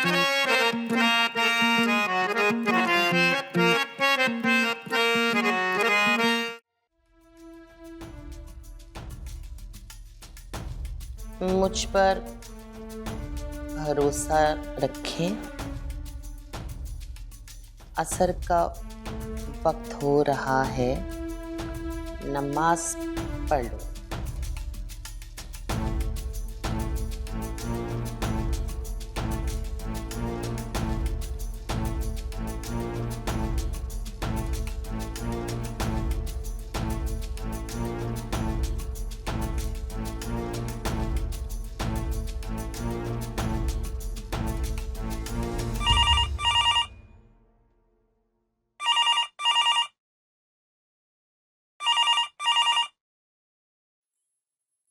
मुझ पर भरोसा रखें। असर का वक्त हो रहा है, नमाज पढ़ लो।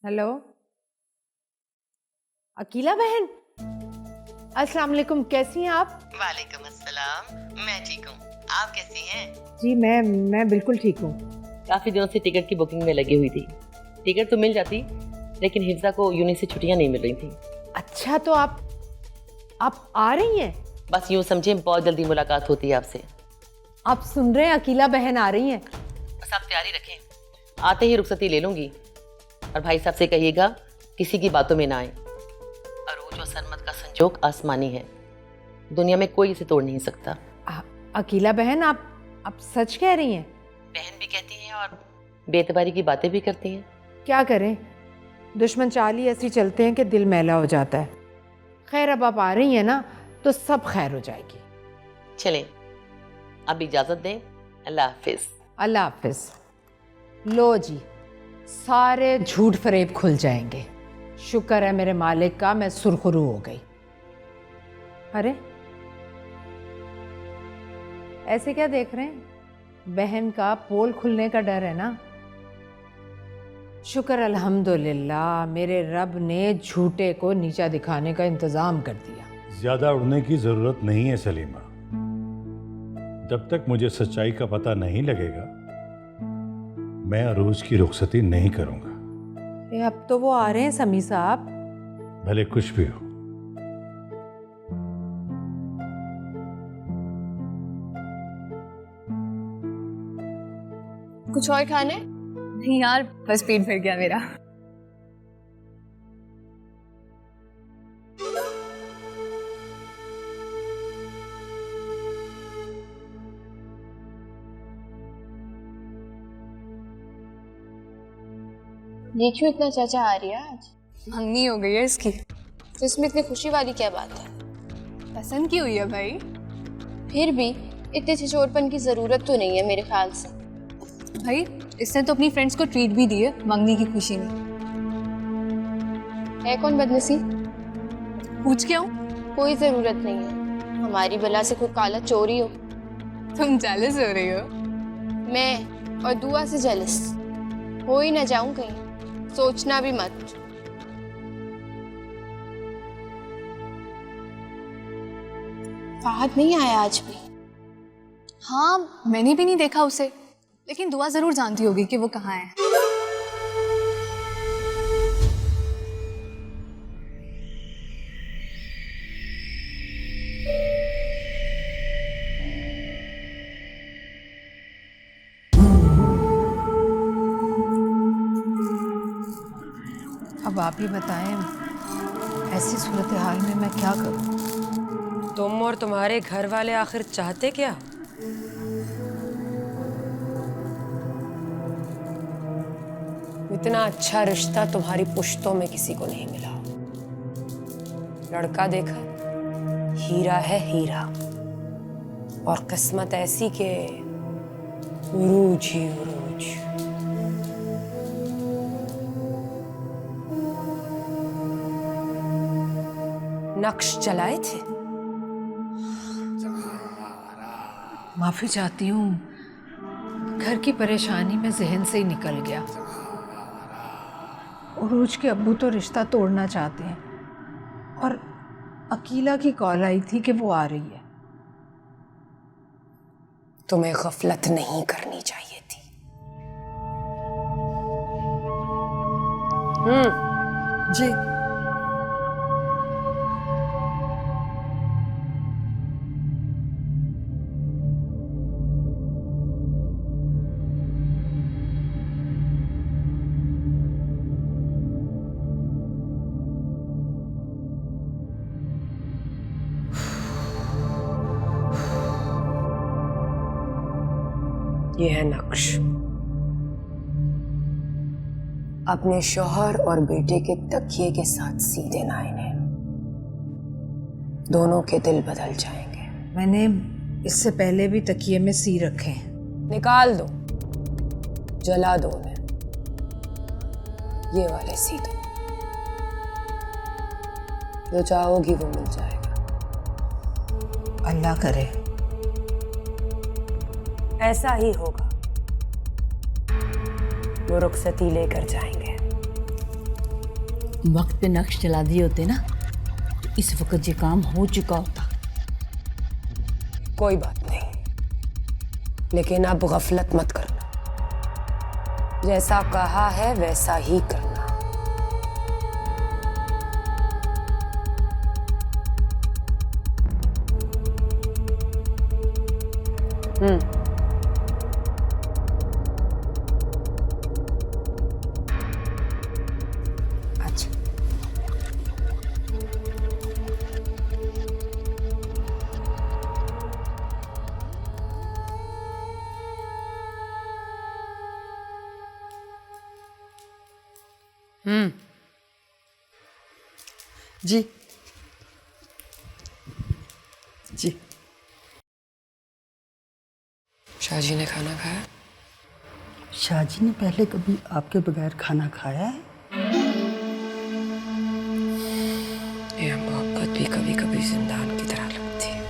हेलो अकीला बहन, अस्सलाम वालेकुम, कैसी हैं आप? वालेकुम अस्सलाम, मैं ठीक हूँ। आप कैसी हैं? जी मैं बिल्कुल ठीक हूँ। काफी दिनों से टिकट की बुकिंग में लगी हुई थी। टिकट तो मिल जाती, लेकिन हिफ्जा को यूनि से छुट्टियां नहीं मिल रही थी। अच्छा, तो आप आ रही हैं? बस यूँ समझे, बहुत जल्दी मुलाकात होती है आपसे। आप सुन रहे हैं, अकीला बहन आ रही हैं। बस आप तैयारी रखें, आते ही रुखसती ले लूंगी। और भाई साहब से कहिएगा किसी की बातों में ना आए। अरूज और सरमत का संजोग आसमानी है, दुनिया में कोई इसे तोड़ नहीं सकता। अकीला बहन, आप सच कह रही हैं? बहन भी कहती हैं और बेतबारी की बातें भी करती हैं। क्या करें, दुश्मन चाल ही ऐसी चलते हैं कि दिल मैला हो जाता है। खैर, अब आप आ रही हैं ना, तो सब खैर हो जाएगी। चलें, अब इजाजत दें। अल्लाह हाफिज। अल्लाह हाफिज। लो जी, सारे झूठ फरेब खुल जाएंगे। शुक्र है मेरे मालिक का, मैं सुरखरू हो गई। अरे ऐसे क्या देख रहे हैं? बहन का पोल खुलने का डर है ना? शुक्र अल्हम्दुलिल्लाह, मेरे रब ने झूठे को नीचा दिखाने का इंतजाम कर दिया। ज्यादा उड़ने की जरूरत नहीं है सलीमा। जब तक मुझे सच्चाई का पता नहीं लगेगा, मैं अरूज की रुखसती नहीं करूंगा। अब तो वो आ रहे हैं समी साहब। भले कुछ भी हो। कुछ और खाने? नहीं यार, बस पेट भर गया मेरा। ये क्यों इतना चाचा आ रही है आज? मंगनी हो गई है इसकी। तो इसमें इतनी खुशी वाली क्या बात है? पसंद की हुई है भाई। फिर भी इतने छिछोरपन की जरूरत तो नहीं है मेरे ख्याल से। भाई इसने तो अपनी फ्रेंड्स को ट्रीट भी दी है मंगनी की खुशी में। है कौन बदनसीब? पूछ के आऊं? कोई जरूरत नहीं है, हमारी बला से कोई काला चोरी हो। तुम जेलस हो रही हो? मैं और दुआ से जेलस हो ही ना जाऊं कहीं, सोचना भी मत। फहद नहीं आया आज भी? हाँ, मैंने भी नहीं देखा उसे, लेकिन दुआ जरूर जानती होगी कि वो कहाँ है। अब आप ही बताएं, ऐसी सूरत हाल में मैं क्या करूं? तुम और तुम्हारे घर वाले आखिर चाहते क्या? इतना अच्छा रिश्ता तुम्हारी पुश्तों में किसी को नहीं मिला। लड़का देखा, हीरा है हीरा, और किस्मत ऐसी के उरूज ही उरूज। नक्श चलाए थे। माफी चाहती हूँ, घर की परेशानी में जहन से ही निकल गया। उरूज के अब्बू तो रिश्ता तोड़ना चाहते हैं, और अकीला की कॉल आई थी कि वो आ रही है। तुम्हें गफलत नहीं करनी चाहिए थी। जी। ये है नक्श। अपने शौहर और बेटे के तकिए के साथ सी देना इन्हें। दोनों के दिल बदल जाएंगे। मैंने इससे पहले भी तकिए में सी रखे हैं। निकाल दो, जला दो उन्हें। ये वाले सी दो, जो चाहोगी वो मिल जाएगा। अल्लाह करे। ऐसा ही होगा। वो रुखसती लेकर जाएंगे। वक्त पे नक्श चला दिए होते ना, तो इस वक्त ये काम हो चुका होता। कोई बात नहीं, लेकिन अब गफलत मत करना। जैसा कहा है वैसा ही करना। अच्छा, जी जी। शाहजी ने खाना खाया? शाहजी ने पहले कभी आपके बगैर खाना खाया है? यह मोहब्बत भी कभी कभी जिंदान की तरह लगती है।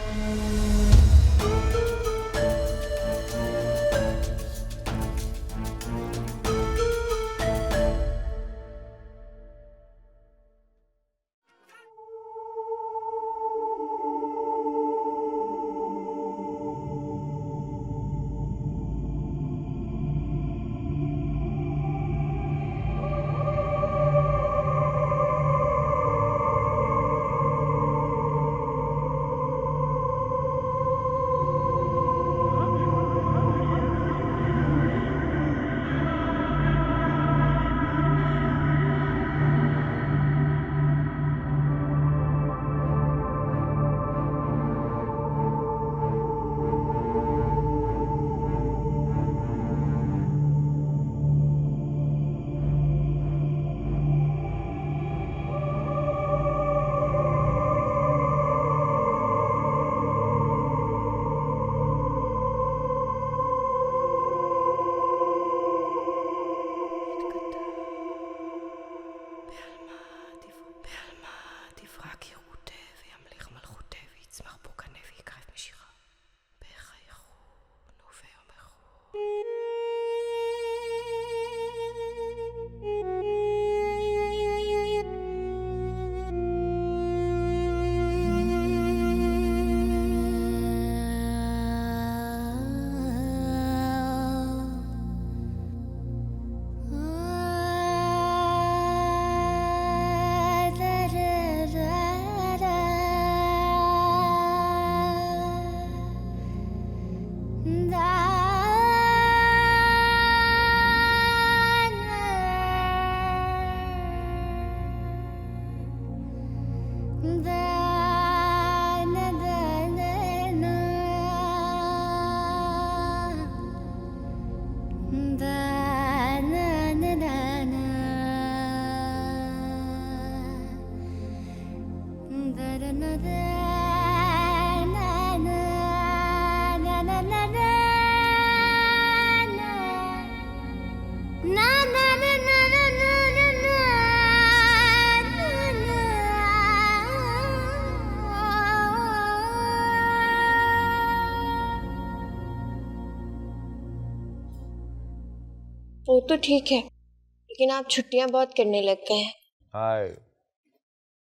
वो तो ठीक है, लेकिन आप छुट्टियां बहुत करने लग गए हैं। हाय,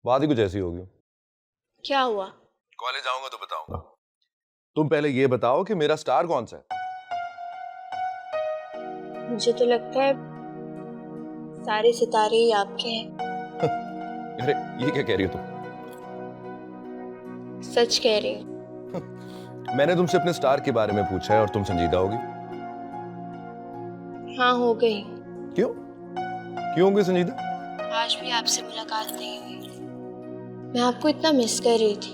बात ही कुछ ऐसी होगी। क्या हुआ? कॉलेज आऊंगा तो बताऊंगा। तुम पहले ये बताओ कि मेरा स्टार कौन सा है? मुझे तो लगता है सारे सितारे ही आपके हैं। अरे ये क्या कह रही हो तुम? सच कह रही हूँ। मैंने तुमसे अपने स्टार के बारे में पूछा है और तुम संजीदा होगी। हाँ, हो गई। क्यों क्यों होगी संजीदा? आज भी आपसे मुलाकात नहीं हुई। मैं आपको इतना मिस कर रही थी।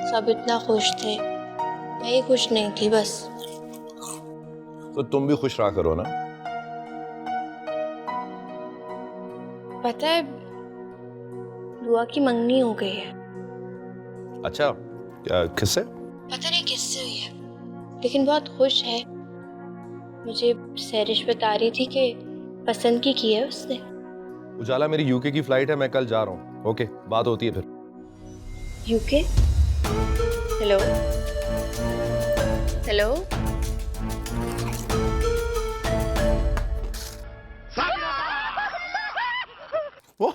सब इतना खुश थे, मैं ही खुश नहीं थी बस। तो तुम भी खुश रहा करो ना। पता है, बुआ की मंगनी हो गई है। अच्छा, क्या किससे? पता नहीं किससे हुई है, लेकिन बहुत खुश है। मुझे सैरिश बता रही थी कि पसंद की है उसने। उजाला, मेरी यूके की फ्लाइट है, मैं कल जा रहा हूँ। ओके, बात होती है फिर। यूके? Hello hello. वो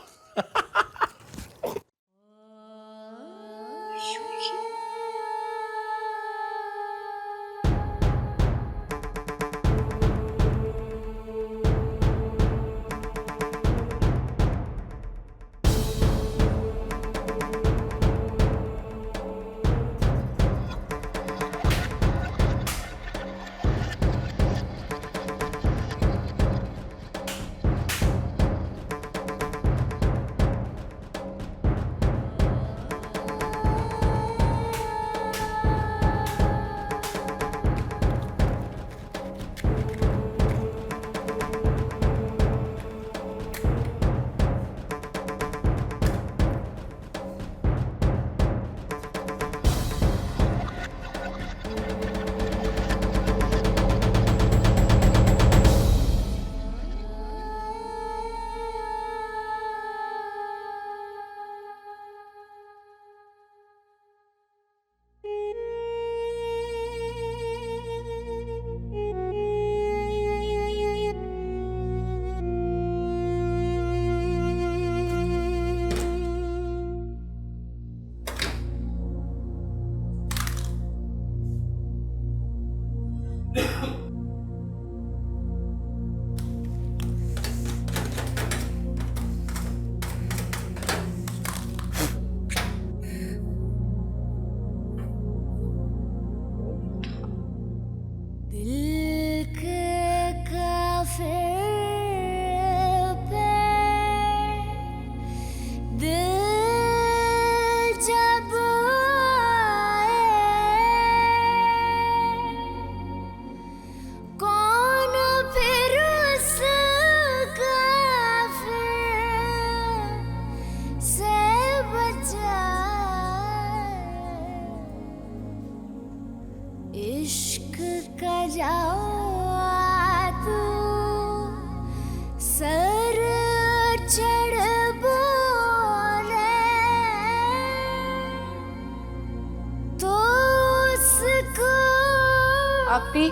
आप भी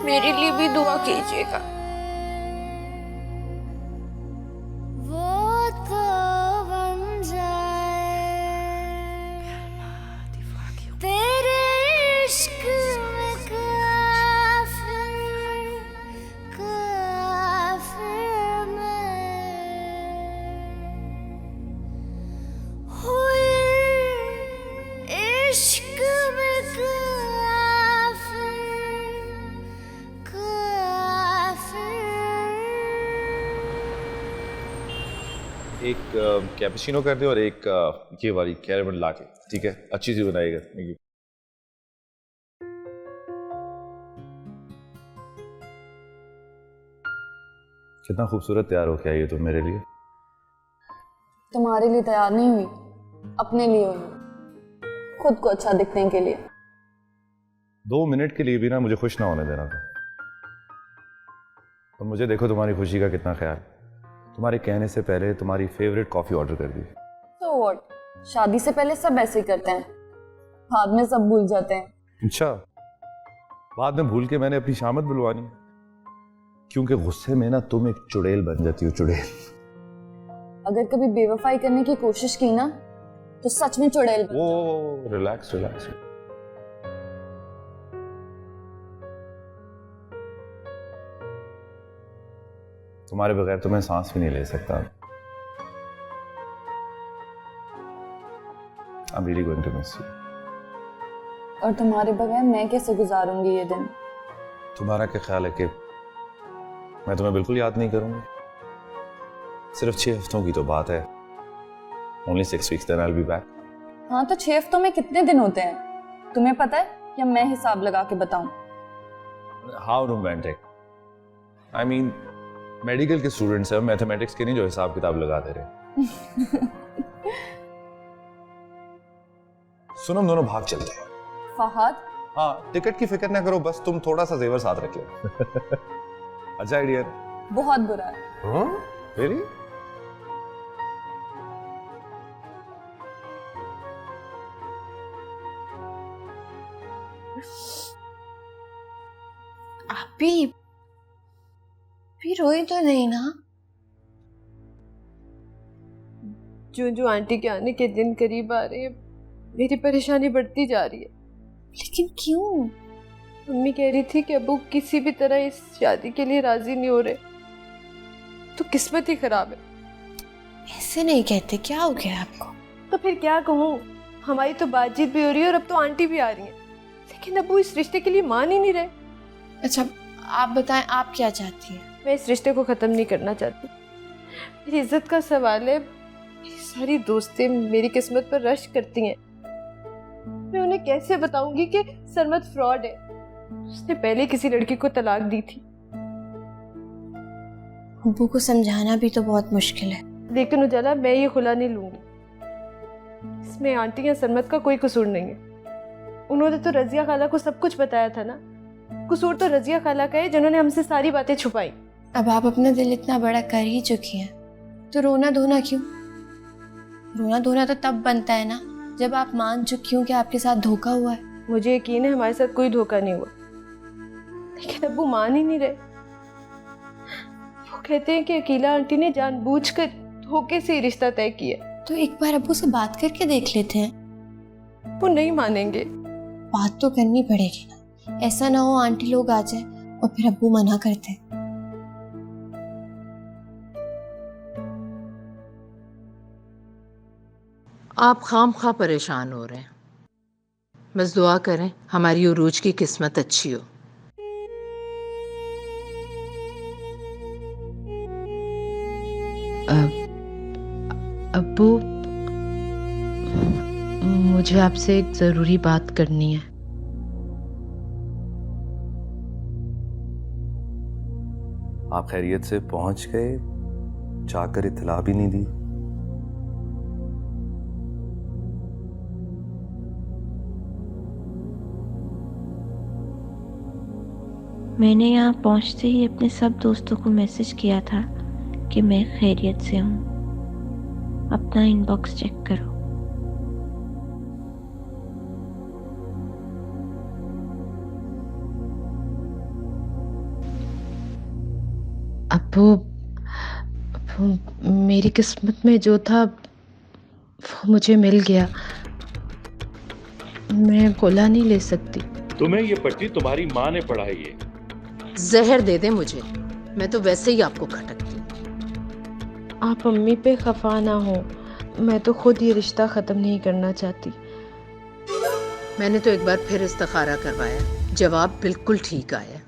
मेरे लिए भी दुआ कीजिएगा। एक कैपुचिनो कर दे और एक ये वाली कैरेमल लाटे, ठीक है? अच्छी सी बनाएगा। कितना खूबसूरत तैयार हो के आई है तुम मेरे लिए। तुम्हारे लिए तैयार नहीं हुई, अपने लिए हुई, खुद को अच्छा दिखने के लिए। 2 मिनट के लिए भी ना मुझे खुश ना होने देना था। तो मुझे देखो तुम्हारी खुशी का कितना ख्याल। तुम्हारे कहने से पहले तुम्हारी फेवरेट कॉफी ऑर्डर कर दी। तो व्हाट, शादी से पहले सब ऐसे ही करते हैं, बाद में सब भूल जाते हैं। अच्छा, बाद में भूल के मैंने अपनी शामत बुलवानी, क्योंकि गुस्से में ना तुम एक चुड़ैल बन जाती हो। चुड़ैल। अगर कभी बेवफाई करने की कोशिश की ना तो सच में चुड़ैल बन वो रिलैक्स रिलैक्स। तुम्हारे बगैर तो मैं सांस भी नहीं ले सकता। I'm really going to miss you. और तुम्हारे बगैर मैं कैसे गुजारूंगी ये दिन? तुम्हारा क्या ख्याल है कि मैं तुम्हें बिल्कुल याद नहीं करूंगी? सिर्फ 6 हफ्तों की तो बात है। Only 6 weeks, then I'll be back. हाँ, तो 6 हफ्तों में कितने दिन होते हैं तुम्हें पता है? या मैं हिसाब लगा के बताऊं? How romantic. I mean medical के स्टूडेंट्स हैं, मैथमेटिक्स के नहीं जो हिसाब किताब लगा दे रहे। सुनो, हम दोनों भाग चलते हैं। फहद, हाँ, टिकट की फिक्र ना करो, बस तुम थोड़ा सा जेवर साथ रख लो। अच्छा आइडिया। बहुत बुरा है। Really? आप भी रोई तो नहीं ना? जो जो आंटी के आने के दिन करीब आ रहे हैं, मेरी परेशानी बढ़ती जा रही है। लेकिन क्यों? मम्मी कह रही थी कि अबू किसी भी तरह इस शादी के लिए राजी नहीं हो रहे, तो किस्मत ही खराब है। ऐसे नहीं कहते, क्या हो गया आपको? तो फिर क्या कहूँ, हमारी तो बातचीत भी हो रही है और अब तो आंटी भी आ रही है, लेकिन अबू इस रिश्ते के लिए मान ही नहीं रहे। अच्छा, आप बताएं, आप क्या चाहती हैं? मैं इस रिश्ते को ख़त्म नहीं करना चाहती। मेरी इज्जत का सवाल है। मेरी सारी दोस्तें मेरी किस्मत पर रश करती हैं। मैं उन्हें कैसे बताऊंगी कि सरमत फ्रॉड है, उसने पहले किसी लड़की को तलाक दी थी। अब्बू को समझाना भी तो बहुत मुश्किल है। लेकिन उजाला, मैं ये खुला नहीं लूंगी। इसमें आंटी या सरमत का कोई कसूर नहीं है। उन्होंने तो रजिया खाला को सब कुछ बताया था ना। कसूर तो रजिया खाला का है जिन्होंने हमसे सारी बातें छुपाई। अब आप अपना दिल इतना बड़ा कर ही चुकी हैं, तो रोना धोना क्यों? रोना धोना तो तब बनता है ना जब आप मान चुकी हो कि आपके साथ धोखा हुआ है। मुझे यकीन है हमारे साथ कोई धोखा नहीं हुआ, लेकिन अब्बू मान ही नहीं रहे। वो कहते हैं कि अकीला आंटी ने जानबूझकर धोखे से ही रिश्ता तय किया। तो एक बार अब्बू से बात करके देख लेते हैं। वो नहीं मानेंगे। बात तो करनी पड़ेगी ना, ऐसा ना हो आंटी लोग आ जाए और फिर अब्बू मना करते। आप खामखा परेशान हो रहे हैं। बस दुआ करें हमारी उरूज की किस्मत अच्छी हो। अब्बू, मुझे आपसे एक जरूरी बात करनी है। आप खैरियत से पहुंच गए, जाकर इत्तला भी नहीं दी। मैंने यहाँ पहुँचते ही अपने सब दोस्तों को मैसेज किया था कि मैं खैरियत से हूँ। अपना इनबॉक्स चेक करो। अब्बू, मेरी किस्मत में जो था वो मुझे मिल गया। मैं गोला नहीं ले सकती। तुम्हें ये पट्टी तुम्हारी माँ ने पढ़ाई है। जहर दे दे मुझे, मैं तो वैसे ही आपको खटकती। आप अम्मी पे खफा ना हो, मैं तो खुद ये रिश्ता ख़त्म नहीं करना चाहती। मैंने तो एक बार फिर इस्तिखारा करवाया, जवाब बिल्कुल ठीक आया।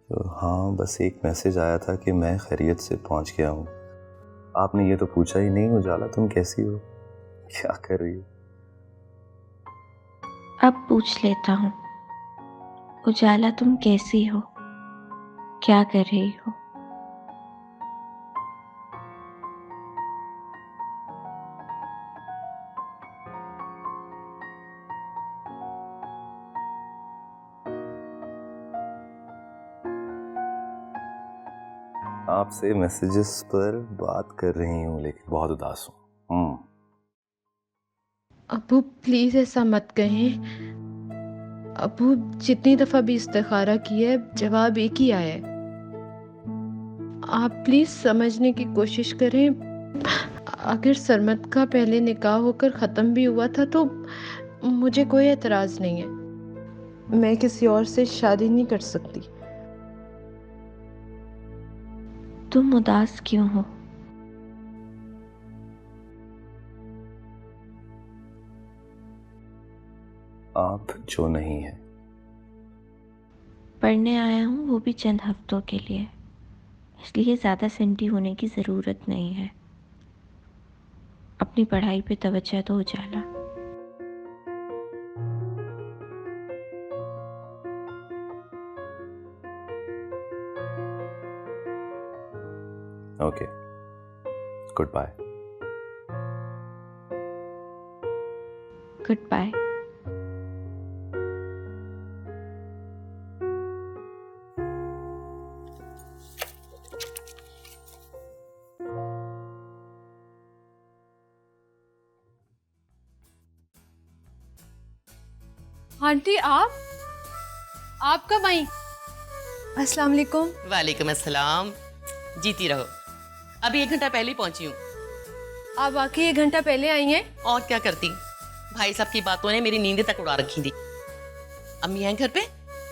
तो हाँ, बस एक मैसेज आया था कि मैं खैरियत से पहुंच गया हूँ। आपने ये तो पूछा ही नहीं, उजाला तुम कैसी हो, क्या कर रही हो? अब पूछ लेता हूँ, उजाला तुम कैसी हो, क्या कर रही हो? आपसे मैसेजेस पर बात कर रही हूँ, लेकिन बहुत उदास हूँ। अब्बू प्लीज़ ऐसा मत कहें। अब्बू, जितनी दफ़ा भी इस्तिखारा किया है, जवाब एक ही आया है। आप प्लीज़ समझने की कोशिश करें। अगर सरमत का पहले निकाह होकर ख़त्म भी हुआ था तो मुझे कोई एतराज़ नहीं है। मैं किसी और से शादी नहीं कर सकती। तुम उदास क्यों हो? आप जो नहीं है। पढ़ने आया हूँ, वो भी चंद हफ्तों के लिए, इसलिए ज़्यादा सेंटी होने की ज़रूरत नहीं है। अपनी पढ़ाई पे तवज्जो दो Ujala. Good bye. Good bye. Aunty आप कब आई? अस्सलाम वालेकुम। वालेकुम अस्सलाम। जीती रहो। अभी 1 घंटा पहले ही पहुंची हूँ। आप वाकई 1 घंटा पहले आई हैं? और क्या करती, भाई साहब की बातों ने मेरी नींद तक उड़ा रखी थी। अम्मी हैं घर पे?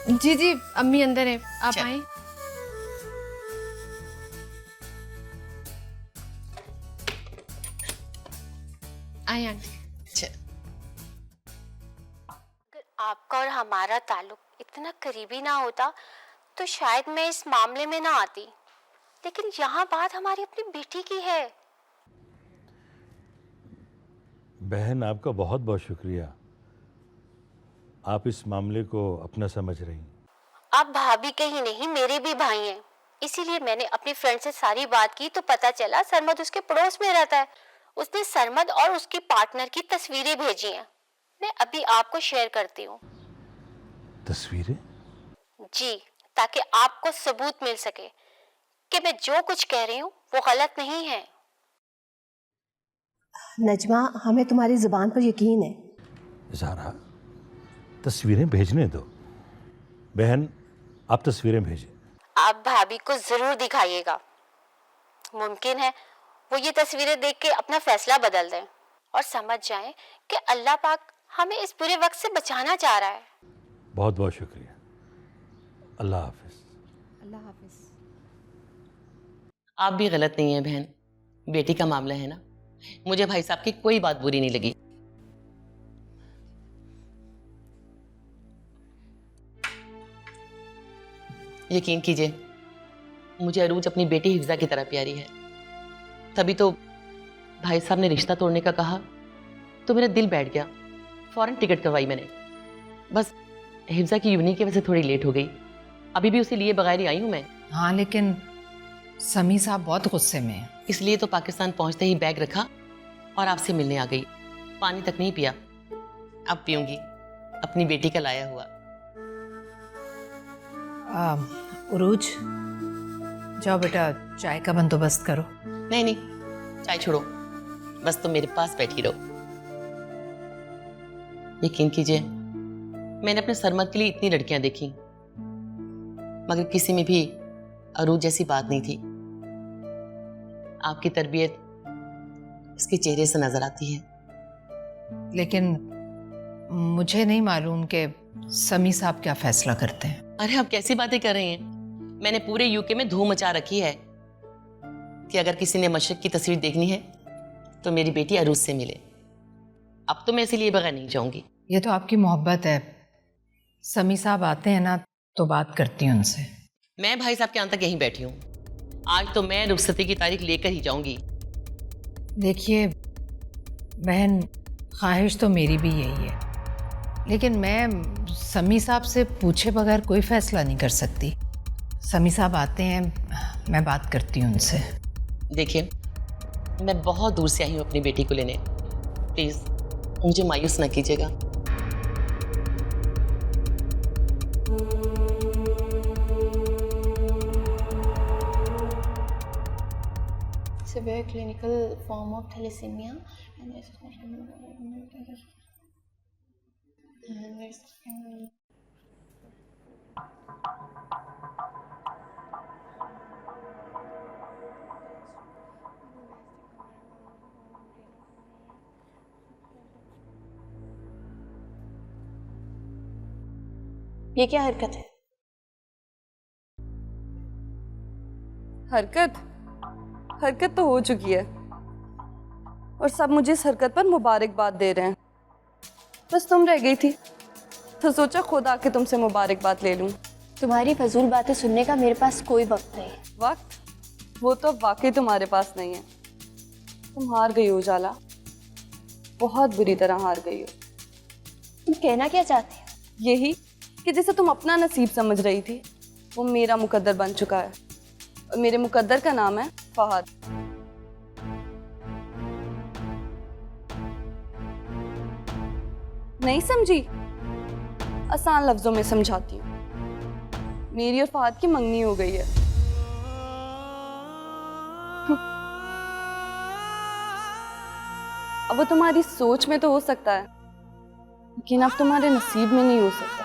जी जी, अम्मी अंदर है, आप चल। आए। आए आंटी। अच्छा, अगर आपका और हमारा ताल्लुक इतना करीबी ना होता तो शायद मैं इस मामले में ना आती, लेकिन यहाँ बात हमारी अपनी बेटी की है। बहन, आपका बहुत बहुत शुक्रिया। आप इस मामले को अपना समझ रही हैं। आप भाभी के ही नहीं, मेरे भी भाई हैं, इसीलिए मैंने अपनी फ्रेंड से सारी बात की तो पता चला सरमद उसके पड़ोस में रहता है। उसने सरमद और उसकी पार्टनर की तस्वीरें भेजी हैं, मैं अभी आपको शेयर करती हूँ। तस्वीरें? जी, ताकि आपको सबूत मिल सके कि मैं जो कुछ कह रही हूँ वो गलत नहीं है। नजमा, हमें तुम्हारी जुबान पर यकीन है। ज़ारा, तस्वीरें भेजने दो। बहन, आप तस्वीरें भेजें। आप भाभी को जरूर दिखाइएगा। मुमकिन है वो ये तस्वीरें देख के अपना फैसला बदल दें और समझ जाएं कि अल्लाह पाक हमें इस बुरे वक्त से बचाना चाह रहा है। बहुत बहुत शुक्रिया। अल्लाह हाफिज। अल्लाह हाफिज। आप भी गलत नहीं है बहन, बेटी का मामला है ना। मुझे भाई साहब की कोई बात बुरी नहीं लगी। यकीन कीजिए, मुझे अरूज अपनी बेटी हिफ्जा की तरह प्यारी है। तभी तो भाई साहब ने रिश्ता तोड़ने का कहा तो मेरा दिल बैठ गया। फौरन टिकट करवाई मैंने। बस हिफ्जा की यूनी की वजह से थोड़ी लेट हो गई। अभी भी उसे लिए बगैर ही आई हूँ मैं। हाँ, लेकिन समी साहब बहुत गुस्से में हैं। इसलिए तो पाकिस्तान पहुंचते ही बैग रखा और आपसे मिलने आ गई। पानी तक नहीं पिया, अब पीऊंगी अपनी बेटी का लाया हुआ। उरूज, जाओ बेटा, चाय का बंदोबस्त करो। नहीं नहीं, चाय छोड़ो, बस तुम मेरे पास बैठी रहो। यकीन कीजिए, मैंने अपने सरमद के लिए इतनी लड़कियां देखी, मगर किसी में भी अरूज जैसी बात नहीं थी। आपकी तरबियत इसके चेहरे से नजर आती है। लेकिन मुझे नहीं मालूम कि समी साहब क्या फैसला करते हैं। अरे आप कैसी बातें कर रही हैं? मैंने पूरे यूके में धूम मचा रखी है कि अगर किसी ने मशरक की तस्वीर देखनी है तो मेरी बेटी अरूज से मिले। अब तो मैं इसीलिए बगैर नहीं जाऊंगी। ये तो आपकी मोहब्बत है। समी साहब आते हैं ना तो बात करती हूँ उनसे। मैं भाई साहब के यहाँ तक यहीं बैठी हूँ। आज तो मैं रुखसती की तारीख लेकर ही जाऊंगी। देखिए बहन, ख्वाहिश तो मेरी भी यही है, लेकिन मैं समी साहब से पूछे बगैर कोई फैसला नहीं कर सकती। समी साहब आते हैं, मैं बात करती हूँ उनसे। देखिए, मैं बहुत दूर से आई हूँ अपनी बेटी को लेने। प्लीज़ मुझे मायूस न कीजिएगा। Severe clinical form of thalassemia and ये क्या हरकत है? हरकत तो हो चुकी है और सब मुझे इस हरकत पर मुबारकबाद दे रहे हैं। बस तुम रह गई थी तो सोचा खुद आके तुमसे मुबारकबाद ले लूं। तुम्हारी फजूल बातें सुनने का मेरे पास कोई वक्त नहीं। वक्त? वो तो वाकई तुम्हारे पास नहीं है। तुम हार गई हो उजाला, बहुत बुरी तरह हार गई हो। तुम कहना क्या चाहती हो? यही कि जैसे तुम अपना नसीब समझ रही थी, वो मेरा मुकद्दर बन चुका है और मेरे मुकद्दर का नाम है फहद। नहीं समझी? आसान लफ्जों में समझाती हूँ। मेरी और फहद की मंगनी हो गई है। अब वो तुम्हारी सोच में तो हो सकता है, लेकिन अब तुम्हारे नसीब में नहीं हो सकता।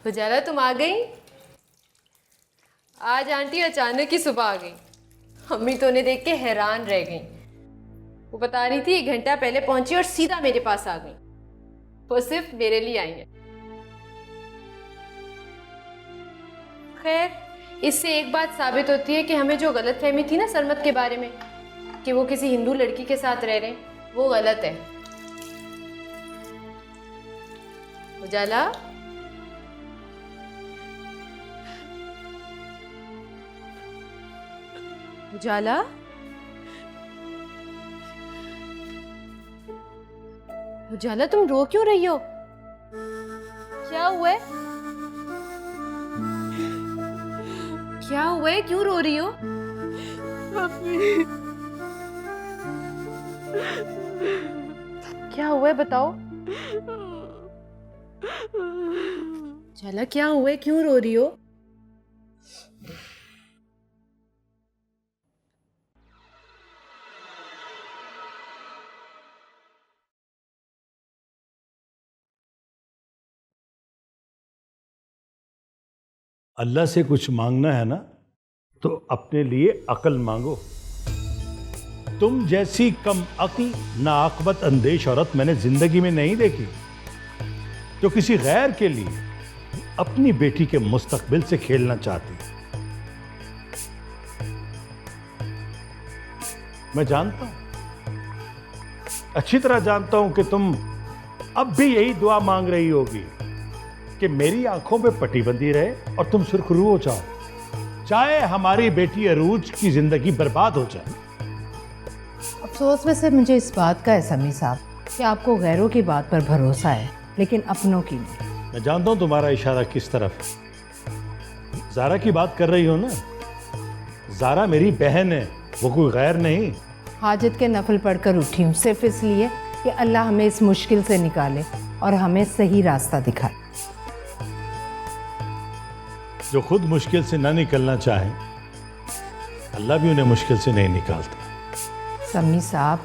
उजाला तुम आ गई? आज आंटी अचानक ही सुबह आ गई। अम्मी तो उन्हें देख के हैरान रह गई। वो बता रही थी 1 घंटा पहले पहुंची और सीधा मेरे पास आ गई। वो सिर्फ मेरे लिए आई है। खैर, इससे एक बात साबित होती है कि हमें जो गलतफहमी थी ना सरमत के बारे में, कि वो किसी हिंदू लड़की के साथ रह रहे हैं, वो गलत है। उजाला, उजाला, उजाला तुम रो क्यों रही हो? क्या हुआ है? क्या हुआ है? क्यों रो रही हो? क्या हुआ है बताओ। उजाला क्या हुआ है? क्यों रो रही हो? अल्लाह से कुछ मांगना है ना, तो अपने लिए अकल मांगो। तुम जैसी कम अक्ल नाअक्बत अंदेश औरत मैंने जिंदगी में नहीं देखी, जो किसी गैर के लिए अपनी बेटी के मुस्तकबिल से खेलना चाहती। मैं जानता हूं, अच्छी तरह जानता हूं कि तुम अब भी यही दुआ मांग रही होगी कि मेरी आंखों पे पट्टी बंधी रहे और तुम सुरखरू हो जाओ, चाहे हमारी बेटी अरूज की जिंदगी बर्बाद हो जाए। अफसोस वैसे मुझे इस बात का है समी साहब कि आपको गैरों की बात पर भरोसा है, लेकिन अपनों की नहीं। मैं जानता हूं तुम्हारा इशारा किस तरफ है। ज़ारा की बात कर रही हो ना? ज़ारा मेरी बहन है, वो कोई गैर नहीं। हाजत के नफल पढ़कर उठी हूँ सिर्फ इसलिए कि अल्लाह हमें इस मुश्किल से निकाले और हमें सही रास्ता दिखाए। जो खुद मुश्किल से ना निकलना चाहे, अल्लाह भी उन्हें मुश्किल से नहीं निकालता। समी साहब,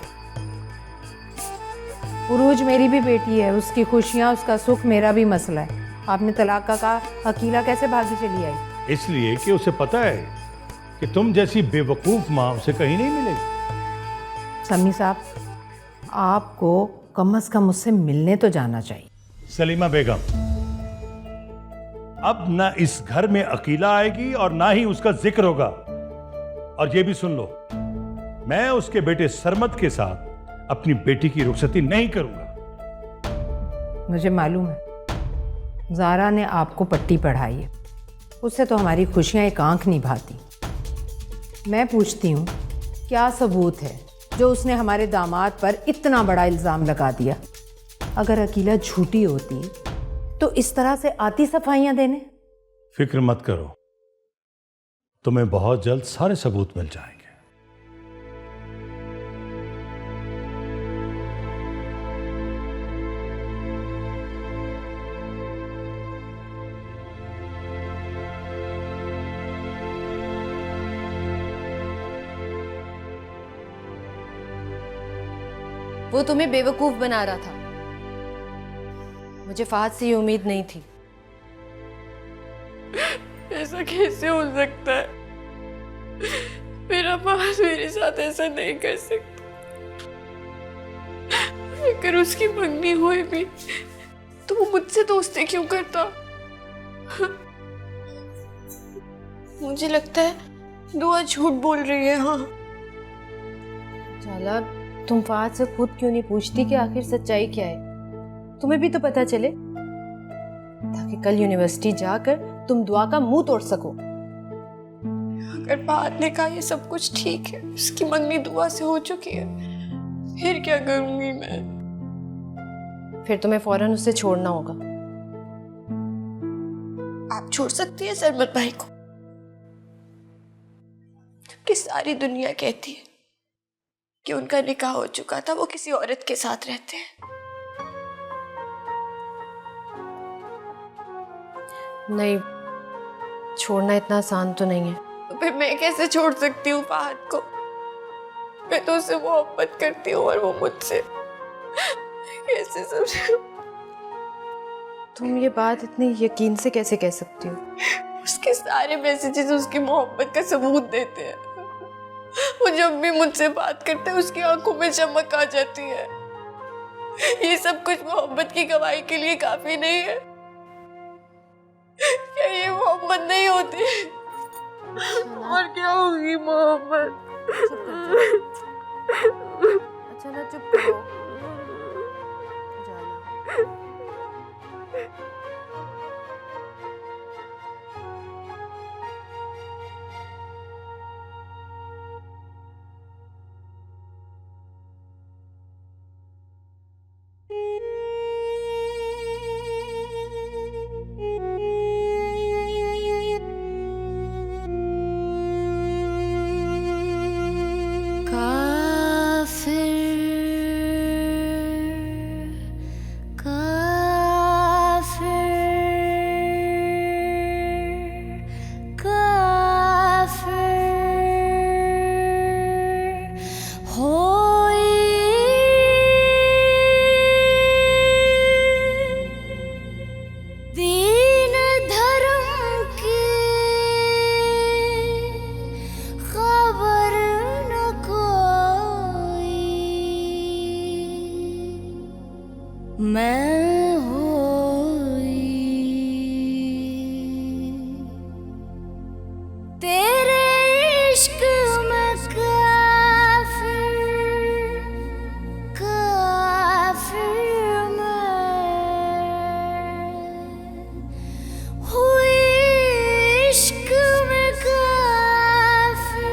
उरूज मेरी भी बेटी है, उसकी खुशियाँ उसका सुख मेरा भी मसला है। आपने तलाक का कहा, अकीला कैसे भागी चली आई? इसलिए कि उसे पता है कि तुम जैसी बेवकूफ माँ उसे कहीं नहीं मिलेगी। समी साहब, आपको कम से कम उससे मिलने तो जाना चाहिए। सलीमा बेगम, अब ना इस घर में अकीला आएगी और ना ही उसका जिक्र होगा। और ये भी सुन लो, मैं उसके बेटे सरमत के साथ अपनी बेटी की रुखसती नहीं करूंगा। मुझे मालूम है ज़ारा ने आपको पट्टी पढ़ाई है, उससे तो हमारी खुशियां एक आंख नहीं भाती। मैं पूछती हूँ, क्या सबूत है जो उसने हमारे दामाद पर इतना बड़ा इल्ज़ाम लगा दिया? अगर अकीला झूठी होती तो इस तरह से आती सफाइयां देने? फिक्र मत करो, तुम्हें बहुत जल्द सारे सबूत मिल जाएंगे। वो तुम्हें बेवकूफ बना रहा था। मुझे फहद से ये उम्मीद नहीं थी। ऐसा कैसे हो सकता है? मेरा फहद मेरे साथ ऐसा नहीं कर सकता। अगर उसकी मंगनी हुई भी तो वो मुझसे दोस्ती क्यों करता? मुझे लगता है दुआ झूठ बोल रही है। हाँ जाला, तुम फहद से खुद क्यों नहीं पूछती कि आखिर सच्चाई क्या है? तुम्हें भी तो पता चले, ताकि कल यूनिवर्सिटी जाकर तुम दुआ का मुंह तोड़ सको। अगर फहद ने कहा ये सब कुछ ठीक है, उसकी मंगनी दुआ से हो चुकी है, फिर क्या करूंगी मैं? फिर तुम्हें फौरन उसे छोड़ना होगा। आप छोड़ सकती है सरमत भाई को, कि सारी दुनिया कहती है कि उनका निकाह हो चुका था, वो किसी औरत के साथ रहते हैं। नहीं, छोड़ना इतना आसान तो नहीं है। तो फिर मैं कैसे छोड़ सकती हूँ फहद को? मैं तो उससे मोहब्बत करती हूँ और वो मुझसे। कैसे समझूं? तुम ये बात इतनी यकीन से कैसे कह सकती हो? उसके सारे मैसेजेस उसकी मोहब्बत का सबूत देते हैं। वो जब भी मुझसे बात करता है उसकी आंखों में चमक आ जाती है। ये सब कुछ मोहब्बत की गवाही के लिए काफी नहीं है? क्या ये मोहब्बत नहीं होती? और क्या होगी मोहब्बत? अच्छा ना, चुप करो। मैं होई तेरे इश्क में काफिर मैं हुई इश्क में काफिर।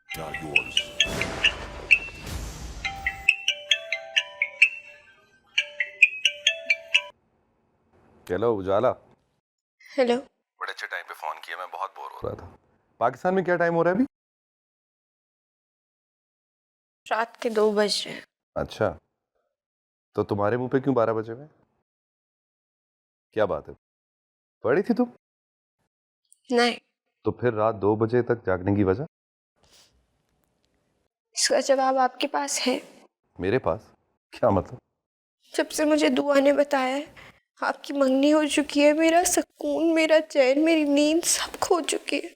Not yours. Hello Ujala. Hello. बड़े अच्छे टाइम पे फोन किया, मैं बहुत बोर हो रहा था। पाकिस्तान में क्या टाइम हो रहा है अभी? रात के 2 बज रहे हैं। अच्छा, तो तुम्हारे मुंह पे क्यों 12 बजे में? क्या बात है, पढ़ी थी तुम? नहीं। तो फिर रात 2 बजे तक जागने की वजह? इसका जवाब आपके पास है। मेरे पास? क्या मतलब? जब से मुझे दुआ ने बताया है आपकी मंगनी हो चुकी है, मेरा सुकून, मेरा चैन, मेरी नींद सब खो चुकी है।